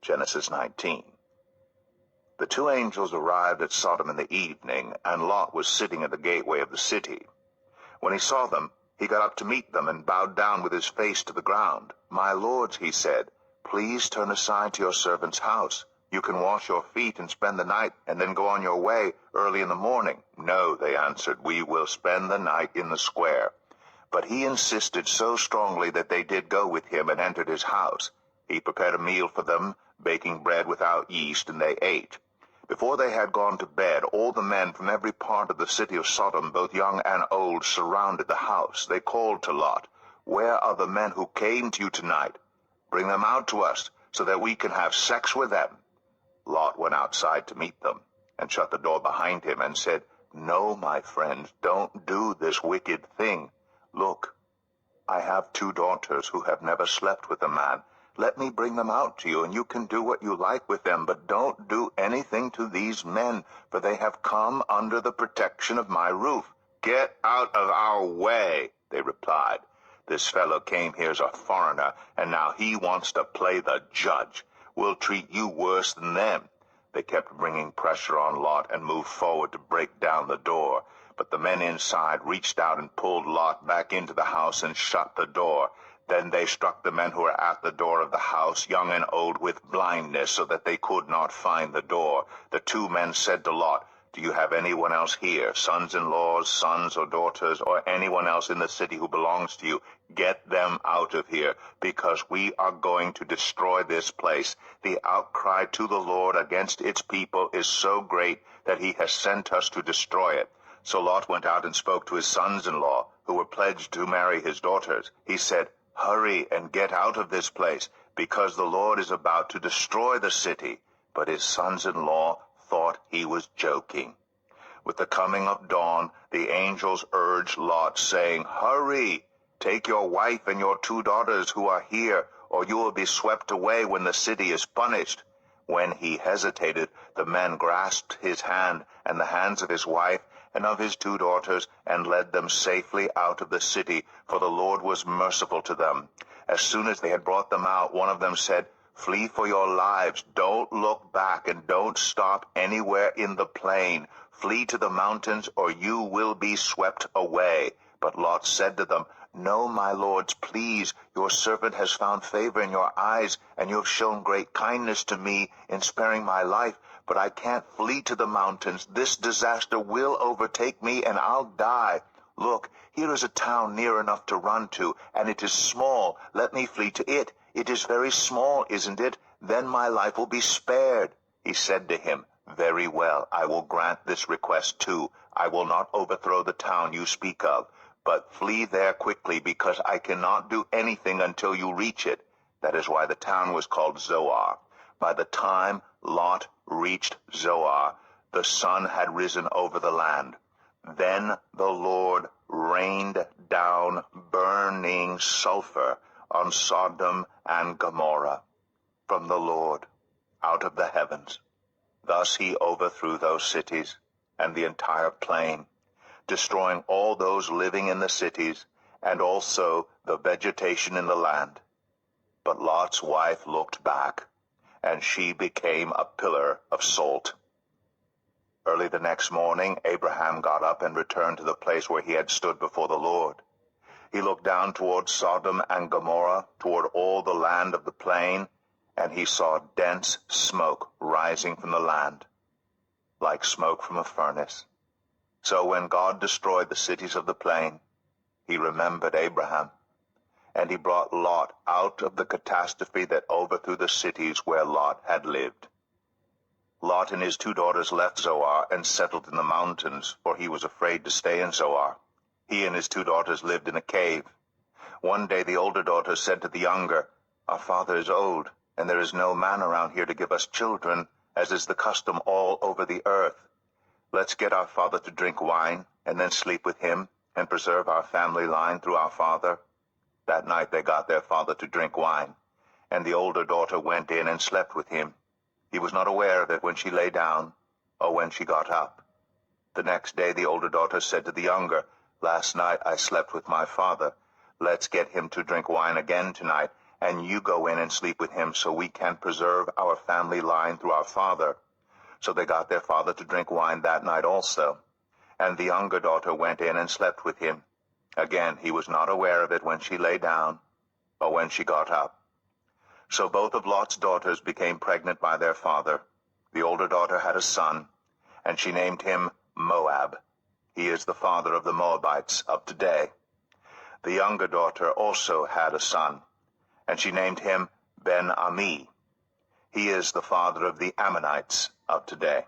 Genesis 19. The two angels arrived at Sodom in the evening, and Lot was sitting at the gateway of the city. When he saw them, he got up to meet them and bowed down with his face to the ground. "My lords," he said, "please turn aside to your servant's house. You can wash your feet and spend the night, and then go on your way early in the morning." "No," they answered, "we will spend the night in the square." But he insisted so strongly that they did go with him and entered his house. He prepared a meal for them, baking bread without yeast, and they ate. Before they had gone to bed, all the men from every part of the city of Sodom, both young and old, surrounded the house. They called to Lot, "Where are the men who came to you tonight? Bring them out to us, so that we can have sex with them." Lot went outside to meet them, and shut the door behind him, and said, "No, my friends, don't do this wicked thing. Look, I have 2 daughters who have never slept with a man. Let me bring them out to you, and you can do what you like with them, but don't do anything to these men, for they have come under the protection of my roof." "Get out of our way," they replied. "This fellow came here as a foreigner, and now he wants to play the judge. We'll treat you worse than them." They kept bringing pressure on Lot and moved forward to break down the door. But the men inside reached out and pulled Lot back into the house and shut the door. Then they struck the men who were at the door of the house, young and old, with blindness, so that they could not find the door. The 2 men said to Lot, "Do you have anyone else here, sons-in-laws, sons or daughters, or anyone else in the city who belongs to you? Get them out of here, because we are going to destroy this place. The outcry to the Lord against its people is so great that he has sent us to destroy it." So Lot went out and spoke to his sons-in-law, who were pledged to marry his daughters. He said, "Hurry and get out of this place, because the Lord is about to destroy the city." But his sons-in-law thought he was joking. With the coming of dawn, the angels urged Lot, saying, "Hurry, take your wife and your 2 daughters who are here, or you will be swept away when the city is punished." When he hesitated, the men grasped his hand and the hands of his wife and of his 2 daughters, and led them safely out of the city, for the Lord was merciful to them. As soon as they had brought them out, one of them said, "Flee for your lives. Don't look back, and don't stop anywhere in the plain. Flee to the mountains, or you will be swept away." But Lot said to them, "No, my lords, please, your servant has found favor in your eyes, and you have shown great kindness to me in sparing my life. But I can't flee to the mountains. This disaster will overtake me, and I'll die. Look, here is a town near enough to run to, and it is small. Let me flee to it. It is very small, isn't it? Then my life will be spared." He said to him, "Very well, I will grant this request too. I will not overthrow the town you speak of, but flee there quickly, because I cannot do anything until you reach it." That is why the town was called Zoar. By the time Lot reached Zoar, the sun had risen over the land. Then the Lord rained down burning sulfur on Sodom and Gomorrah from the Lord out of the heavens. Thus he overthrew those cities and the entire plain, destroying all those living in the cities and also the vegetation in the land. But Lot's wife looked back, and she became a pillar of salt. Early the next morning, Abraham got up and returned to the place where he had stood before the Lord. He looked down toward Sodom and Gomorrah, toward all the land of the plain, and he saw dense smoke rising from the land, like smoke from a furnace. So when God destroyed the cities of the plain, he remembered Abraham, and he brought Lot out of the catastrophe that overthrew the cities where Lot had lived. Lot and his 2 daughters left Zoar and settled in the mountains, for he was afraid to stay in Zoar. He and his 2 daughters lived in a cave. One day the older daughter said to the younger, "Our father is old, and there is no man around here to give us children, as is the custom all over the earth. Let's get our father to drink wine, and then sleep with him, and preserve our family line through our father." That night they got their father to drink wine, and the older daughter went in and slept with him. He was not aware of it when she lay down or when she got up. The next day the older daughter said to the younger, "Last night I slept with my father. Let's get him to drink wine again tonight, and you go in and sleep with him so we can preserve our family line through our father." So they got their father to drink wine that night also. And the younger daughter went in and slept with him. Again, he was not aware of it when she lay down or when she got up. So both of Lot's daughters became pregnant by their father. The older daughter had a son, and she named him Moab. He is the father of the Moabites of today. The younger daughter also had a son, and she named him Ben-Ami. He is the father of the Ammonites of today.